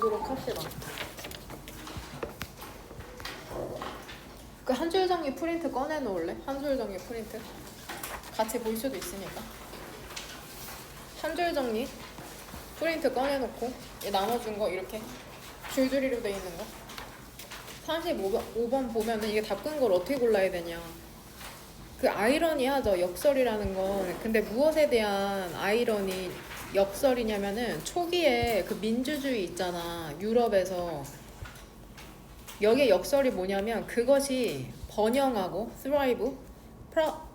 보도록 합시다. 그 한 줄 정리 프린트 꺼내놓을래? 한 줄 정리 프린트 같이 볼 수도 있으니까. 한 줄 정리 프린트 꺼내놓고 나눠준 거 이렇게 줄줄이로 돼 있는 거 35번 보면은 이게 답근 걸 어떻게 골라야 되냐. 그 아이러니하죠. 역설이라는 건. 근데 무엇에 대한 아이러니 역설이냐면은 초기에 그 민주주의 있잖아. 유럽에서. 여기에 역설이 뭐냐면 그것이 번영하고 thrive,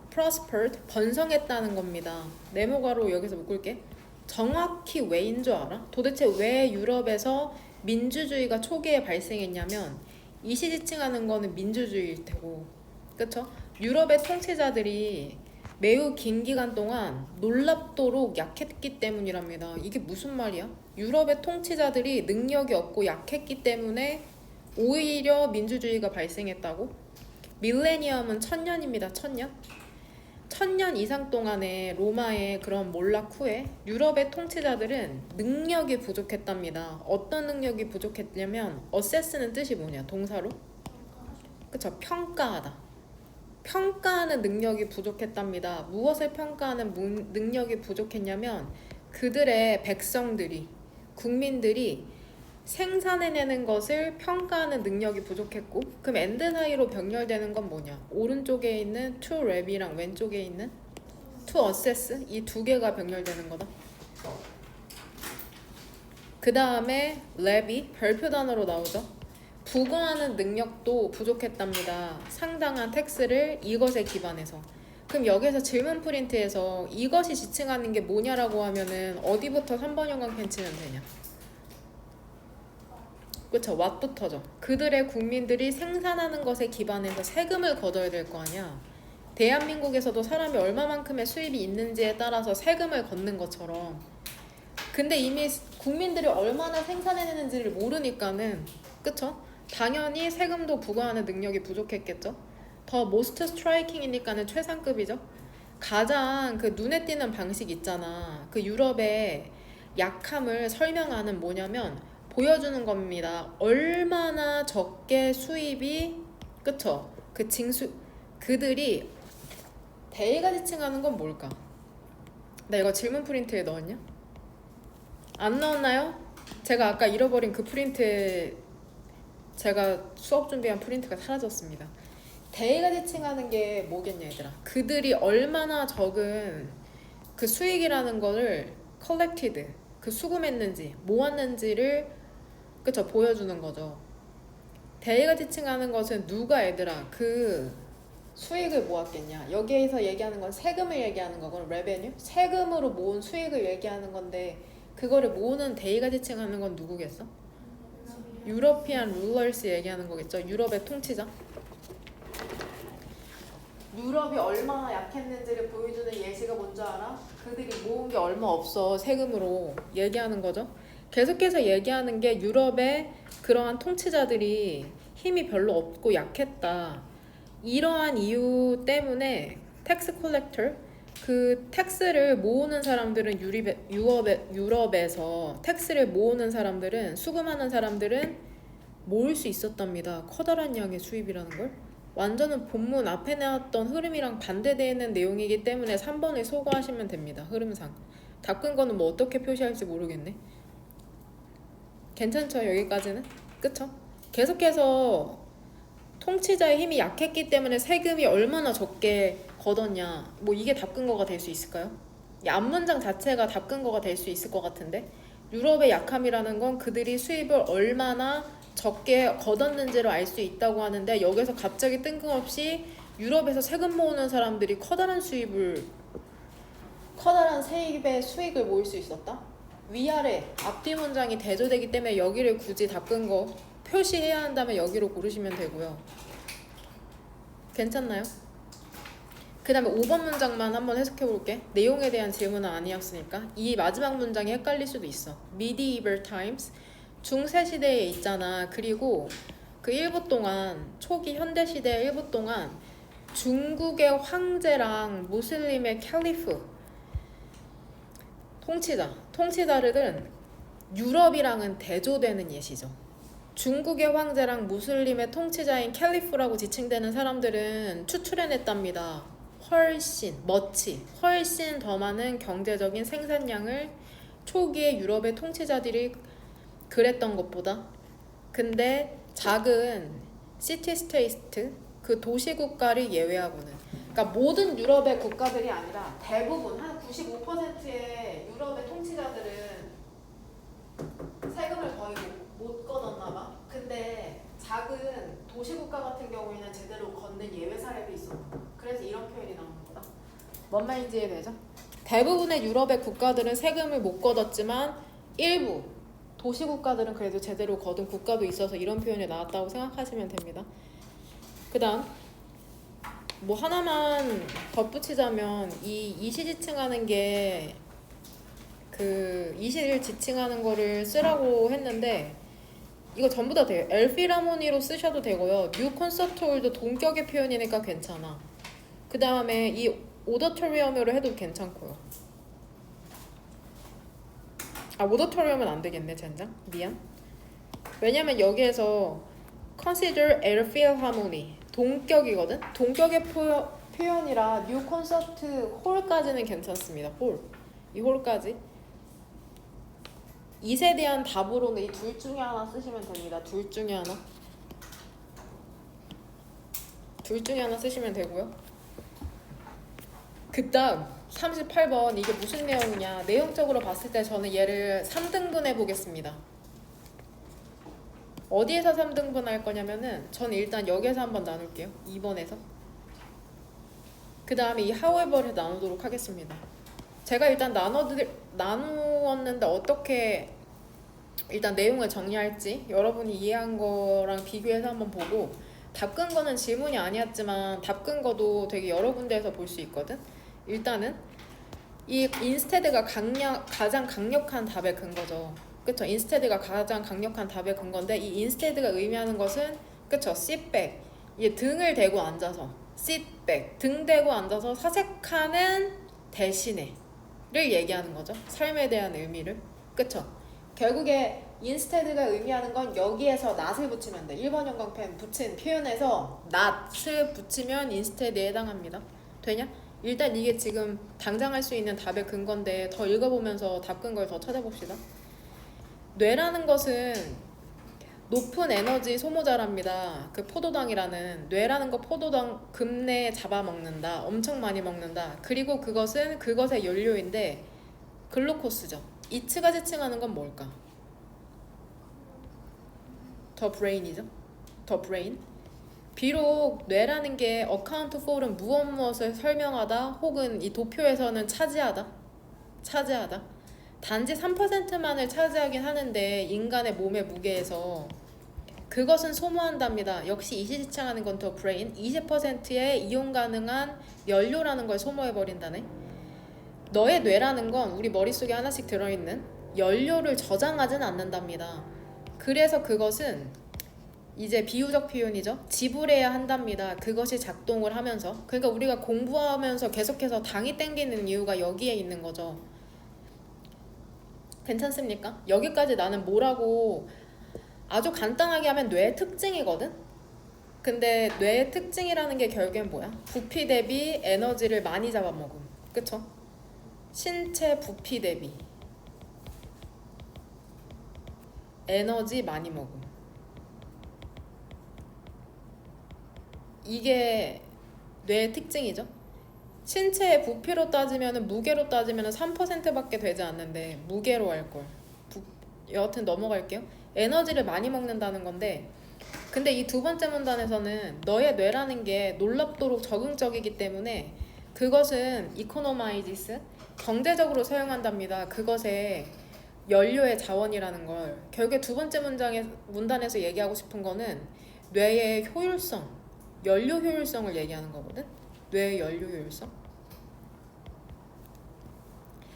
prospered, 번성했다는 겁니다. 네모가로 여기서 묶을게. 정확히 왜인 줄 알아? 도대체 왜 유럽에서 민주주의가 초기에 발생했냐면 이시지칭하는 거는 민주주의일 테고, 그쵸? 유럽의 통치자들이 매우 긴 기간 동안 놀랍도록 약했기 때문이랍니다. 이게 무슨 말이야? 유럽의 통치자들이 능력이 없고 약했기 때문에 오히려 민주주의가 발생했다고? 밀레니엄은 1000년입니다. 1000년? 1000년 이상 동안의 로마의 그런 몰락 후에 유럽의 통치자들은 능력이 부족했답니다. 어떤 능력이 부족했냐면 assess는 뜻이 뭐냐? 동사로? 그쵸? 평가하다. 평가하는 능력이 부족했답니다. 무엇을 평가하는 능력이 부족했냐면 그들의 백성들이, 국민들이 생산해내는 것을 평가하는 능력이 부족했고, 그럼 엔드 사이로 병렬되는 건 뭐냐? 오른쪽에 있는 to 랩이랑 왼쪽에 있는 to assess, 이 두 개가 병렬되는 거다. 그 다음에 랩이 별표 단어로 나오죠. 부과하는 능력도 부족했답니다. 상당한 텍스를 이것에 기반해서. 그럼 여기서 질문 프린트에서 이것이 지칭하는 게 뭐냐라고 하면은 어디부터 3번형광 펜치면 되냐? 그쵸? what부터죠. 그들의 국민들이 생산하는 것에 기반해서 세금을 걷어야 될 거 아니야. 대한민국에서도 사람이 얼마만큼의 수입이 있는지에 따라서 세금을 걷는 것처럼. 근데 이미 국민들이 얼마나 생산해내는지를 모르니까는, 그쵸? 당연히 세금도 부과하는 능력이 부족했겠죠. 더 most striking이니까는 최상급이죠. 가장 그 눈에 띄는 방식 있잖아. 그 유럽의 약함을 설명하는 뭐냐면 보여주는 겁니다. 얼마나 적게 수입이, 그쵸? 그 징수, 그들이 대의가 지칭하는 건 뭘까? 나 이거 질문 프린트에 넣었냐? 안 넣었나요? 제가 아까 잃어버린 그 프린트에 제가 수업 준비한 프린트가 사라졌습니다. 대의가 지칭하는 게 뭐겠냐 얘들아. 그들이 얼마나 적은 그 수익이라는 거를 collected, 그 수금했는지 모았는지를, 그쵸, 보여주는 거죠. 대의가 지칭하는 것은 누가 얘들아 그 수익을 모았겠냐. 여기에서 얘기하는 건 세금을 얘기하는 거고, revenue, 세금으로 모은 수익을 얘기하는 건데 그거를 모으는 대의가 지칭하는 건 누구겠어? 유러피안 룰러스 얘기하는 거겠죠. 유럽의 통치자. 유럽이 얼마나 약했는지를 보여주는 예시가 뭔지 알아? 그들이 모은 게 얼마 없어. 세금으로 얘기하는 거죠. 계속해서 얘기하는 게 유럽의 그러한 통치자들이 힘이 별로 없고 약했다. 이러한 이유 때문에 텍스 콜렉터, 그 텍스를 모으는 사람들은 유럽에서 텍스를 모으는 사람들은, 수금하는 사람들은 모을 수 있었답니다. 커다란 양의 수입이라는 걸. 완전은 본문 앞에 나왔던 흐름이랑 반대되는 내용이기 때문에 3번을 소거하시면 됩니다. 흐름상. 답근 거는 뭐 어떻게 표시할지 모르겠네. 괜찮죠? 여기까지는? 그쵸? 계속해서 통치자의 힘이 약했기 때문에 세금이 얼마나 적게 걷었냐, 뭐 이게 답근거가 될 수 있을까요? 이 앞문장 자체가 답근거가 될 수 있을 것 같은데, 유럽의 약함이라는 건 그들이 수입을 얼마나 적게 걷었는지를 알 수 있다고 하는데, 여기서 갑자기 뜬금없이 유럽에서 세금 모으는 사람들이 커다란 세입의 수익을 모을 수 있었다? 위아래 앞뒤 문장이 대조되기 때문에 여기를 굳이 답근거 표시해야 한다면 여기로 고르시면 되고요. 괜찮나요? 그 다음에 5번 문장만 한번 해석해 볼게. 내용에 대한 질문은 아니었으니까. 이 마지막 문장이 헷갈릴 수도 있어. Medieval times, 중세시대에 있잖아. 그리고 그 일부 동안, 초기 현대시대 일부 동안 중국의 황제랑 무슬림의 캘리프, 통치자들은 유럽이랑은 대조되는 예시죠. 중국의 황제랑 무슬림의 통치자인 캘리프라고 지칭되는 사람들은 추출해냈답니다. 훨씬 더 많은 경제적인 생산량을 초기의 유럽의 통치자들이 그랬던 것보다. 근데 작은 시티 스테이트, 그 도시국가를 예외하고는, 그러니까 모든 유럽의 국가들이 아니라 대부분 한 95%의 유럽의 통치자들은 세금을 거의 못 걷었나 봐. 근데 작은 도시국가 같은 경우에는 제대로 걷는 예외 사례도 있었나 봐. 그래서 이런 표현이 나오는 거다. 뭔 말인지 이해되죠? 대부분의 유럽의 국가들은 세금을 못 걷었지만 일부 도시국가들은 그래도 제대로 거둔 국가도 있어서 이런 표현이 나왔다고 생각하시면 됩니다. 그 다음 뭐 하나만 덧붙이자면 이 이시지칭하는 게 그 이시를 지칭하는 거를 쓰라고 했는데 이거 전부 다 돼요. 엘필하모니로 쓰셔도 되고요. 뉴 콘서트홀도 동격의 표현이니까 괜찮아. 그 다음에 이 오더토리엄으로 해도 괜찮고요. 오더토리엄은 안 되겠네, 젠장. 미안. 왜냐면 여기에서 consider air philharmony 동격이거든. 동격의 표현이라 뉴 콘서트 홀까지는 괜찮습니다. 홀. 이 홀까지. 이에 대한 답으로는 이 둘 중에 하나 쓰시면 됩니다. 둘 중에 하나 쓰시면 되고요. 그 다음 38번 이게 무슨 내용이냐. 내용적으로 봤을 때 저는 얘를 3등분해 보겠습니다. 어디에서 3등분 할 거냐면은 저는 일단 여기에서 한번 나눌게요. 2번에서. 그 다음에 이 however를 나누도록 하겠습니다. 제가 일단 나누었는데 어떻게 일단 내용을 정리할지 여러분이 이해한 거랑 비교해서 한번 보고, 답근 거는 질문이 아니었지만 답근 거도 되게 여러 군데에서 볼 수 있거든. 일단은 이 instead가 가장 강력한 답의 근거죠. 그쵸? instead가 가장 강력한 답의 근거인데 이 instead가 의미하는 것은 그쵸? sit back. 이게 등을 대고 앉아서 sit back. 등 대고 앉아서 사색하는 대신에 를 얘기하는 거죠. 삶에 대한 의미를. 그쵸? 결국에 instead가 의미하는 건 여기에서 not을 붙이면 돼. 1번 형광펜 붙인 표현에서 not을 붙이면 instead에 해당합니다. 되냐? 일단 이게 지금 당장 할 수 있는 답의 근거인데 더 읽어보면서 답 근거를 더 찾아봅시다. 뇌라는 것은 높은 에너지 소모자랍니다. 그 포도당이라는 뇌라는 거 포도당 급내에 잡아먹는다. 엄청 많이 먹는다. 그리고 그것은 그것의 연료인데 글루코스죠. 이츠가 지칭하는 건 뭘까? 더 브레인이죠. 더 브레인. 비록 뇌라는 게 account for은 무엇을 설명하다 혹은 이 도표에서는 차지하다. 단지 3%만을 차지하긴 하는데 인간의 몸의 무게에서 그것은 소모한답니다. 역시 이시지칭하는 건 더 브레인. 20%의 이용 가능한 연료라는 걸 소모해버린다네. 너의 뇌라는 건 우리 머릿속에 하나씩 들어있는 연료를 저장하진 않는답니다. 그래서 그것은 이제 비유적 표현이죠. 지불해야 한답니다. 그것이 작동을 하면서. 그러니까 우리가 공부하면서 계속해서 당이 땡기는 이유가 여기에 있는 거죠. 괜찮습니까? 여기까지 나는 뭐라고 아주 간단하게 하면 뇌의 특징이거든? 근데 뇌의 특징이라는 게 결국엔 뭐야? 부피 대비 에너지를 많이 잡아먹음. 그쵸? 신체 부피 대비 에너지 많이 먹음. 이게 뇌의 특징이죠. 신체의 부피로 따지면 무게로 따지면 3%밖에 되지 않는데 무게로 할걸. 여하튼 넘어갈게요. 에너지를 많이 먹는다는 건데, 근데 이 두 번째 문단에서는 너의 뇌라는 게 놀랍도록 적응적이기 때문에 그것은 economizes 경제적으로 사용한답니다. 그것의 연료의 자원이라는 걸. 결국에 두 번째 문단에서 얘기하고 싶은 거는 뇌의 효율성, 연료 효율성을 얘기하는 거거든. 뇌의 연료 효율성.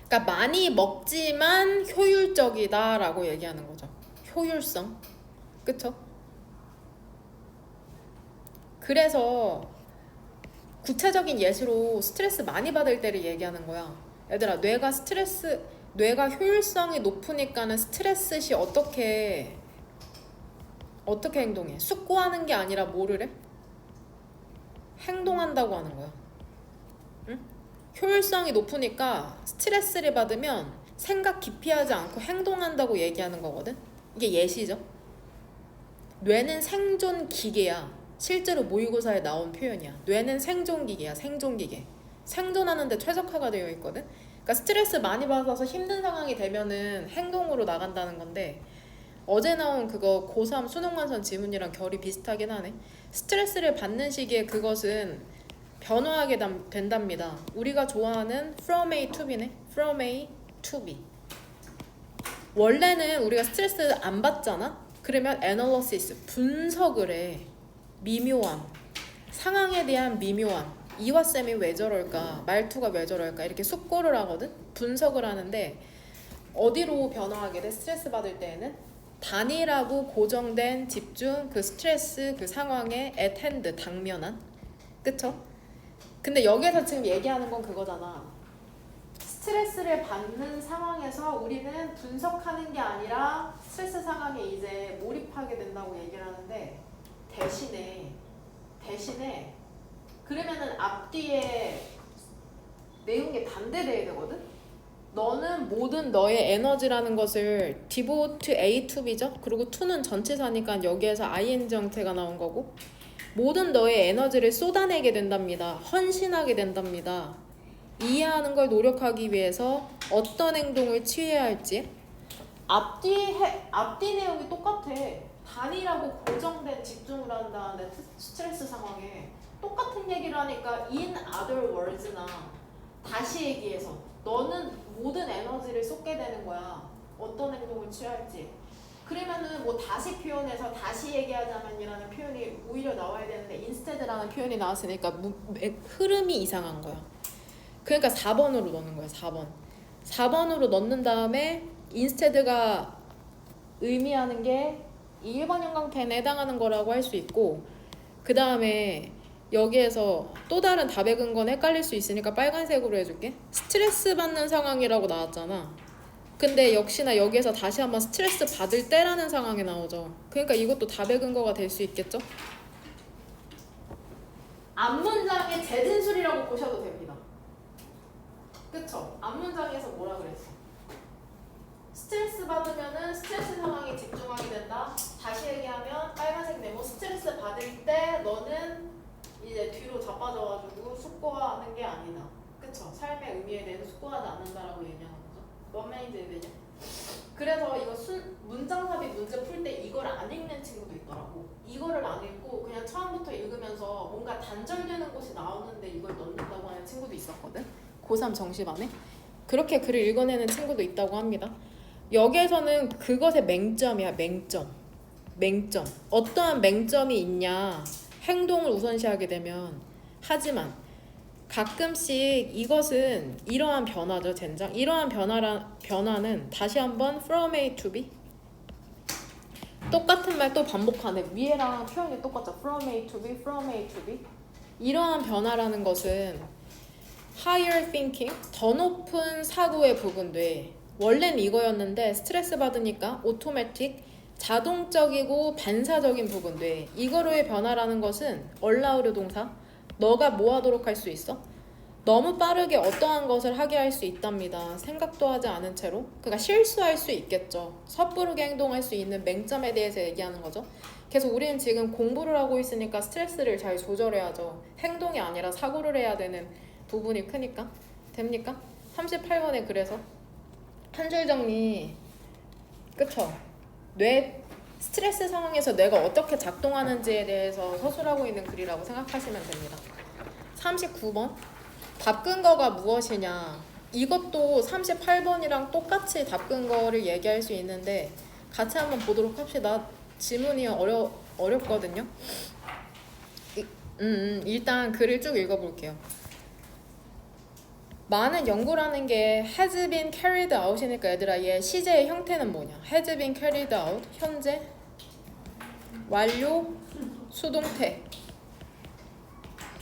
그러니까 많이 먹지만 효율적이다라고 얘기하는 거죠. 효율성. 그쵸? 그래서 구체적인 예시로 스트레스 많이 받을 때를 얘기하는 거야. 얘들아, 뇌가 스트레스 뇌가 효율성이 높으니까는 스트레스 시 어떻게 행동해? 숙고하는 게 아니라 뭐를 해? 행동한다고 하는 거야. 응? 효율성이 높으니까 스트레스를 받으면 생각 깊이 하지 않고 행동한다고 얘기하는 거거든. 이게 예시죠. 뇌는 생존 기계야. 실제로 모의고사에 나온 표현이야. 뇌는 생존 기계야. 생존 기계. 생존하는데 최적화가 되어 있거든. 그러니까 스트레스 많이 받아서 힘든 상황이 되면은 행동으로 나간다는 건데, 어제 나온 그거 고3 수능 완성 지문이랑 결이 비슷하긴 하네. 스트레스를 받는 시기에 그것은 변화하게 된답니다. 우리가 좋아하는 from A to B네. from A to B. 원래는 우리가 스트레스 안 받잖아? 그러면 analysis, 분석을 해. 미묘함, 상황에 대한 미묘함. 이화쌤이 왜 저럴까? 말투가 왜 저럴까? 이렇게 숙고를 하거든? 분석을 하는데 어디로 변화하게 돼? 스트레스 받을 때에는 단일하고 고정된 집중, 그 스트레스, 그 상황에 at hand, 당면한. 그쵸? 근데 여기에서 지금 얘기하는 건 그거잖아. 스트레스를 받는 상황에서 우리는 분석하는 게 아니라 스트레스 상황에 이제 몰입하게 된다고 얘기를 하는데, 대신에 그러면은 앞뒤에 내용이 반대돼야 되거든? 너는 모든 너의 에너지라는 것을 devote A to B죠? 그리고 to는 전치사니까 여기에서 ing 형태가 나온 거고, 모든 너의 에너지를 쏟아내게 된답니다. 헌신하게 된답니다. 이해하는 걸 노력하기 위해서 어떤 행동을 취해야 할지. 앞뒤 내용이 똑같아. 단일하고 고정된 집중을 한다는데 스트레스 상황에 똑같은 얘기를 하니까 in other words나 다시 얘기해서 너는 모든 에너지를 쏟게 되는 거야. 어떤 행동을 취할지. 그러면은 뭐 다시 표현해서 다시 얘기하자면이라는 표현이 오히려 나와야 되는데 instead라는 표현이 나왔으니까 흐름이 이상한 거야. 그러니까 4번으로 넣는 거야. 4번으로 넣는 다음에 instead가 의미하는 게 이 1번 형광펜에 해당하는 거라고 할 수 있고, 그 다음에 여기에서 또 다른 답의 근거는 헷갈릴 수 있으니까 빨간색으로 해줄게. 스트레스 받는 상황이라고 나왔잖아. 근데 역시나 여기에서 다시 한번 스트레스 받을 때라는 상황이 나오죠. 그러니까 이것도 답의 근거가 될 수 있겠죠? 앞문장의 재진술이라고 보셔도 됩니다. 그쵸? 앞문장에서 뭐라 그랬어? 스트레스 받으면은 스트레스 상황에 집중하게 된다. 다시 얘기하면 빨간색 네모, 스트레스 받을 때 너는 이제 뒤로 자빠져가지고 숙고하는 게 아니다. 그쵸? 삶의 의미에 대해서 숙고하지 않는다라고 얘기하는 거죠. 뭔 말인지 되냐? 그래서 이거 문장삽입 문제 풀 때 이걸 안 읽는 친구도 있더라고. 이거를 안 읽고 그냥 처음부터 읽으면서 뭔가 단절되는 곳이 나오는데 이걸 넣는다고 하는 친구도 있었거든. 고3 정시반에. 그렇게 글을 읽어내는 친구도 있다고 합니다. 여기에서는 그것의 맹점이야. 맹점. 어떠한 맹점이 있냐. 행동을 우선시하게 되면. 하지만 가끔씩 이것은 이러한 변화죠. 젠장. 이러한 변화는 다시 한번 from A to B. 똑같은 말 또 반복하네. 위에랑 표현이 똑같죠. from A to B, from A to B. 이러한 변화라는 것은 higher thinking, 더 높은 사고의 부분들. 원래는 이거였는데 스트레스 받으니까 automatic, 자동적이고 반사적인 부분들. 이거로의 변화라는 것은 allow를 동사. 너가 뭐 하도록 할 수 있어? 너무 빠르게 어떠한 것을 하게 할 수 있답니다. 생각도 하지 않은 채로. 그러니까 실수할 수 있겠죠. 섣부르게 행동할 수 있는 맹점에 대해서 얘기하는 거죠. 그래서 우리는 지금 공부를 하고 있으니까 스트레스를 잘 조절해야죠. 행동이 아니라 사고를 해야 되는 부분이 크니까. 됩니까? 38번에 그래서 한 줄 정리. 그쵸? 스트레스 상황에서 뇌가 어떻게 작동하는지에 대해서 서술하고 있는 글이라고 생각하시면 됩니다. 39번. 답 근거가 무엇이냐. 이것도 38번이랑 똑같이 답 근거를 얘기할 수 있는데 같이 한번 보도록 합시다. 지문이 어렵거든요. 일단 글을 쭉 읽어볼게요. 많은 연구라는 게 has been carried out이니까 얘들아, 얘 시제의 형태는 뭐냐. has been carried out, 현재, 완료, 수동태.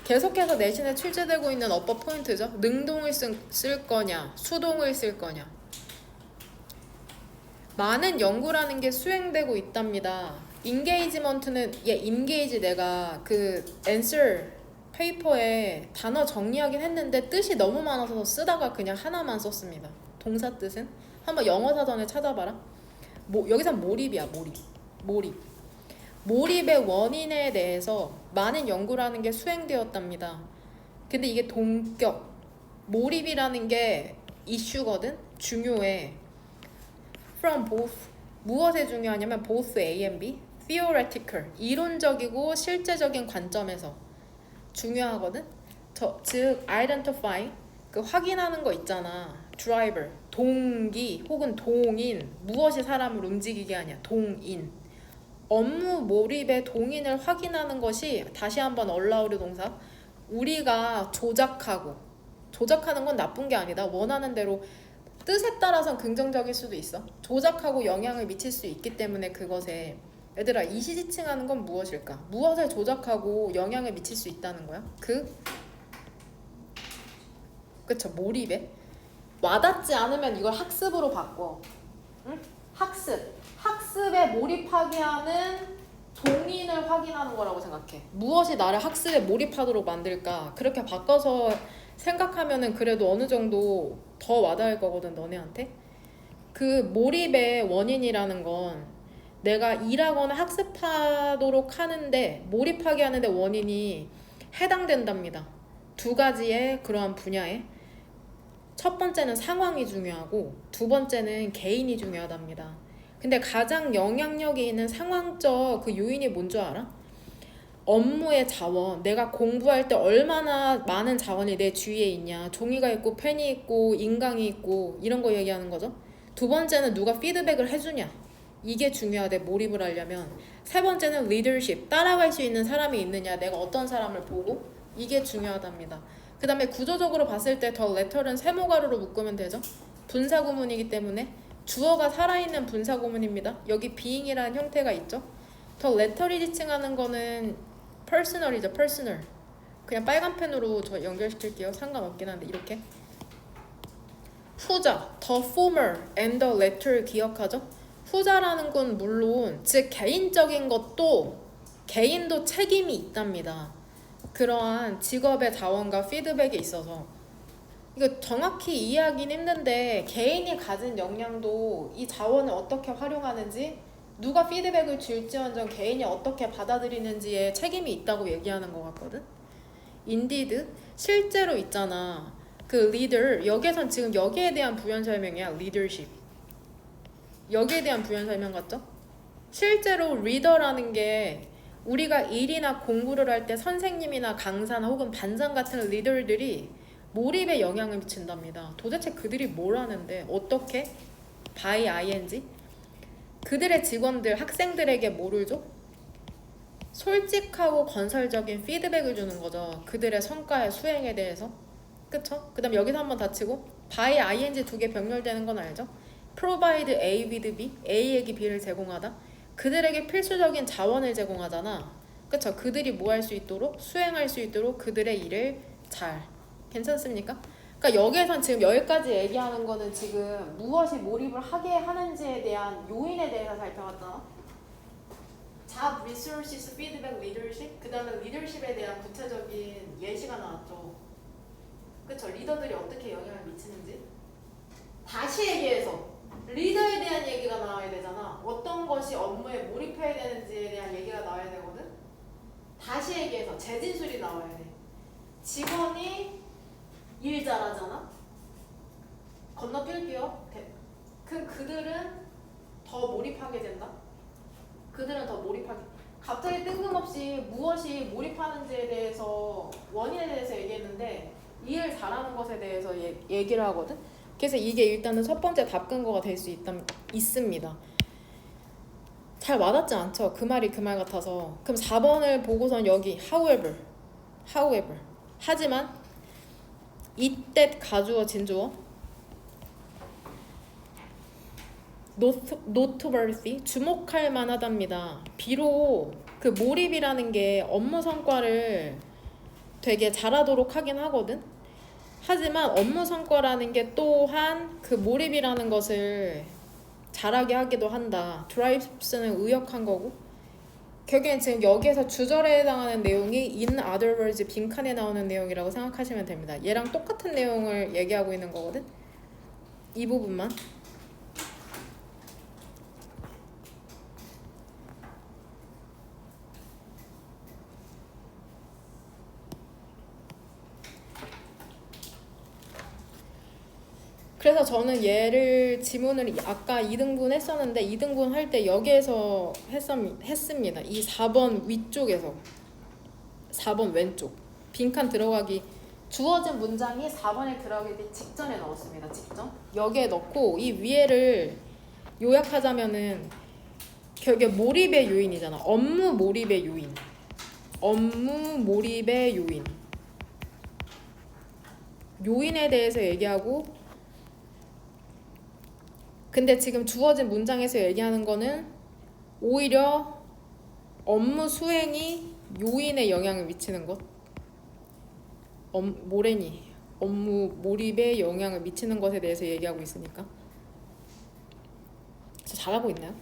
계속해서 내신에 출제되고 있는 어법 포인트죠. 능동을 쓸 거냐, 수동을 쓸 거냐. 많은 연구라는 게 수행되고 있답니다. 인게이지먼트는 인게이지 내가 그 answer 페이퍼에 단어 정리하긴 했는데 뜻이 너무 많아서 쓰다가 그냥 하나만 썼습니다. 동사 뜻은 한번 영어 사전에 찾아봐라. 여기서 몰입이야. 몰입의 원인에 대해서 많은 연구라는 게 수행되었답니다. 근데 이게 동격 몰입이라는 게 이슈거든. 중요해. From both 무엇에 중요하냐면 both A and B theoretical 이론적이고 실제적인 관점에서 중요하거든. 즉 identify 그 확인하는 거 있잖아. driver 동기 혹은 동인 무엇이 사람을 움직이게 하냐. 동인 업무 몰입의 동인을 확인하는 것이 다시 한번 얼라우르 동사 우리가 조작하는 건 나쁜 게 아니다. 원하는 대로 뜻에 따라서는 긍정적일 수도 있어. 조작하고 영향을 미칠 수 있기 때문에 그것에 얘들아 이시지칭하는 건 무엇일까? 무엇을 조작하고 영향을 미칠 수 있다는 거야? 그쵸 몰입에 와닿지 않으면 이걸 학습으로 바꿔. 응? 학습에 몰입하게 하는 동인을 확인하는 거라고 생각해. 무엇이 나를 학습에 몰입하도록 만들까? 그렇게 바꿔서 생각하면은 그래도 어느 정도 더 와닿을 거거든 너네한테. 그 몰입의 원인이라는 건 내가 일하거나 학습하도록 하는데 몰입하게 하는데 원인이 해당된답니다. 두 가지의 그러한 분야에 첫 번째는 상황이 중요하고 두 번째는 개인이 중요하답니다. 근데 가장 영향력이 있는 상황적 그 요인이 뭔 줄 알아? 업무의 자원, 내가 공부할 때 얼마나 많은 자원이 내 주위에 있냐. 종이가 있고 펜이 있고 인강이 있고 이런 거 얘기하는 거죠. 두 번째는 누가 피드백을 해주냐. 이게 중요하대 몰입을 하려면. 세 번째는 리더십, 따라갈 수 있는 사람이 있느냐. 내가 어떤 사람을 보고 이게 중요하답니다. 그 다음에 구조적으로 봤을 때 더 레터는 세모가루로 묶으면 되죠. 분사구문이기 때문에 주어가 살아있는 분사구문입니다. 여기 being이라는 형태가 있죠. 더 레터리 지칭하는 거는 personal이죠. personal. 그냥 빨간 펜으로 저 연결시킬게요. 상관없긴 한데 이렇게 후자 the former and the latter 기억하죠. 후자라는 건 물론 즉 개인적인 것도 개인도 책임이 있답니다. 그러한 직업의 자원과 피드백에 있어서 이거 정확히 이해하기는 힘든데 개인이 가진 역량도 이 자원을 어떻게 활용하는지 누가 피드백을 줄지언정 개인이 어떻게 받아들이는지에 책임이 있다고 얘기하는 것 같거든. Indeed 실제로 있잖아. 그 leader 여기에선 지금 여기에 대한 부연 설명이야. leadership 여기에 대한 부연 설명 같죠? 실제로 리더라는 게 우리가 일이나 공부를 할 때 선생님이나 강사나 혹은 반장 같은 리더들이 몰입에 영향을 미친답니다. 도대체 그들이 뭘 하는데 어떻게? by ing 그들의 직원들, 학생들에게 뭐를 줘? 솔직하고 건설적인 피드백을 주는 거죠. 그들의 성과의 수행에 대해서. 그쵸? 그 다음 여기서 한번 다치고 by ing 두 개 병렬되는 건 알죠? provide A with B, A에게 B를 제공하다. 그들에게 필수적인 자원을 제공하잖아. 그쵸? 그들이 뭐 할 수 있도록 수행할 수 있도록 그들의 일을 잘. 괜찮습니까? 그러니까 여기에선 지금 여기까지 얘기하는 거는 지금 무엇이 몰입을 하게 하는지에 대한 요인에 대해서 살펴봤잖아. 잡, resources, feedback, leadership. 그 다음에 리더십에 대한 구체적인 예시가 나왔죠. 그쵸? 리더들이 어떻게 영향을 미치는지. 다시 얘기해서 리더에 대한 얘기가 나와야 되잖아. 어떤 것이 업무에 몰입해야 되는지에 대한 얘기가 나와야 되거든. 다시 얘기해서 재진술이 나와야 돼. 직원이 일 잘하잖아. 건너뛸게요. 그들은 더 몰입하게 된다. 그들은 더 몰입하게. 갑자기 뜬금없이 무엇이 몰입하는지에 대해서 원인에 대해서 얘기했는데 이 일 잘하는 것에 대해서 얘기를 하거든. 그래서 이게 일단은 첫 번째 답근거가 될 수 있습니다. 잘 와닿지 않죠? 그 말이 그 말 같아서. 그럼 4번을 보고선 여기 however 하지만 이때 가주어 진주어 noteworthy 주목할 만하답니다. 비록 그 몰입이라는 게 업무 성과를 되게 잘하도록 하긴 하거든. 하지만 업무 성과라는 게 또한 그 몰입이라는 것을 잘하게 하기도 한다. drives는 의역한 거고 결국엔 지금 여기에서 주절에 해당하는 내용이 in other words 빈칸에 나오는 내용이라고 생각하시면 됩니다. 얘랑 똑같은 내용을 얘기하고 있는 거거든. 이 부분만. 그래서 저는 얘를 지문을 아까 2등분 했었는데 2등분 할 때 여기에서 했습니다. 이 4번 위쪽에서 4번 왼쪽 빈칸 들어가기 주어진 문장이 4번에 들어가기 직전에 넣었습니다. 직전 여기에 넣고 이 위에를 요약하자면은 결국에 몰입의 요인이잖아. 업무 몰입의 요인. 업무 몰입의 요인. 요인에 대해서 얘기하고 근데 지금 주어진 문장에서 얘기하는 거는 오히려 업무 수행이 요인에 영향을 미치는 것. 모래니 업무 몰입에 영향을 미치는 것에 대해서 얘기하고 있으니까. 저 잘하고 있나요?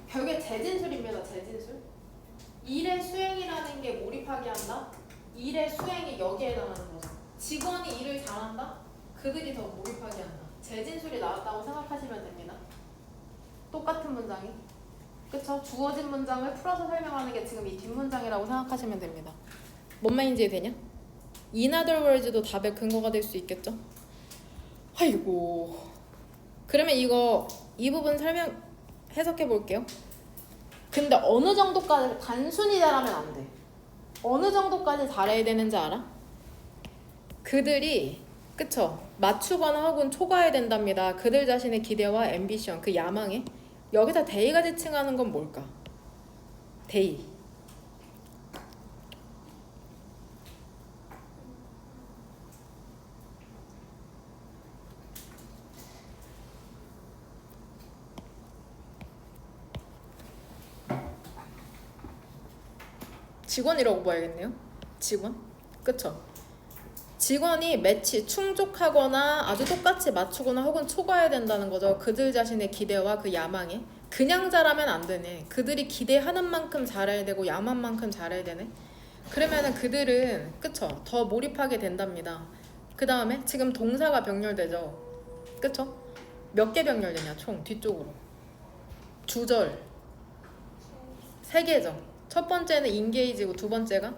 결국에 재진술입니다. 재진술. 일의 수행이라는 게 몰입하게 한다. 일의 수행이 여기에 해당하는 거죠. 직원이 일을 잘한다. 그들이 더 몰입하게 한다. 재진술이 나왔다고 생각하시면 됩니다. 똑같은 문장이. 그쵸? 주어진 문장을 풀어서 설명하는 게 지금 이 뒷문장이라고 생각하시면 됩니다. 뭔 말인지 되냐? In other words도 답의 근거가 될 수 있겠죠? 아이고. 그러면 이 부분 해석해 볼게요. 근데 어느 정도까지 단순히 잘하면 안 돼. 어느 정도까지 잘해야 되는지 알아? 그들이 그쵸? 맞추거나 혹은 초과해야 된답니다. 그들 자신의 기대와 앰비션, 그 야망에. 여기서 데이가 지칭하는 건 뭘까? 데이. 직원이라고 봐야겠네요. 직원? 그쵸? 직원이 매치, 충족하거나 아주 똑같이 맞추거나 혹은 초과해야 된다는 거죠. 그들 자신의 기대와 그 야망에. 그냥 잘하면 안 되네. 그들이 기대하는 만큼 잘해야 되고 야망만큼 잘해야 되네. 그러면은 그들은 그쵸? 더 몰입하게 된답니다. 그 다음에 지금 동사가 병렬되죠. 그쵸? 몇 개 병렬되냐 총 뒤쪽으로. 주절 3개죠. 첫 번째는 engage고 두 번째가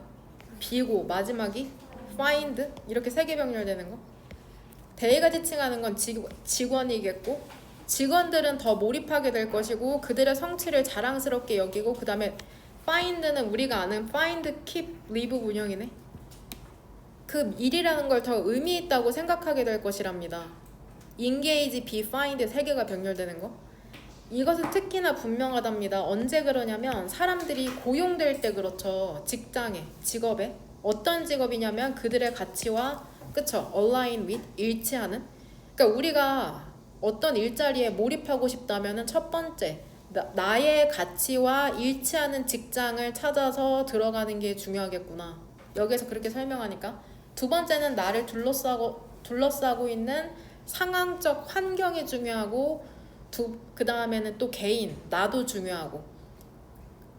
be고 마지막이 find 이렇게 3개 병렬되는 거. 대의가 지칭하는 건 직원이겠고 직원들은 더 몰입하게 될 것이고 그들의 성취를 자랑스럽게 여기고 그 다음에 find는 우리가 아는 find, keep, leave 운영이네. 그 일이라는 걸 더 의미 있다고 생각하게 될 것이랍니다. engage, be, find 3개가 병렬되는 거. 이것은 특히나 분명하답니다. 언제 그러냐면 사람들이 고용될 때 그렇죠. 직장에, 직업에. 어떤 직업이냐면 그들의 가치와 그쵸? align with, 일치하는. 그러니까 우리가 어떤 일자리에 몰입하고 싶다면은 첫 번째 나의 가치와 일치하는 직장을 찾아서 들어가는 게 중요하겠구나. 여기서 그렇게 설명하니까. 두 번째는 나를 둘러싸고 있는 상황적 환경이 중요하고 그 다음에는 또 개인, 나도 중요하고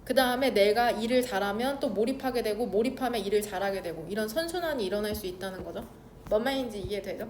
그 다음에 내가 일을 잘하면 또 몰입하게 되고 몰입하면 일을 잘하게 되고 이런 선순환이 일어날 수 있다는 거죠. 뭔 말인지 이해되죠?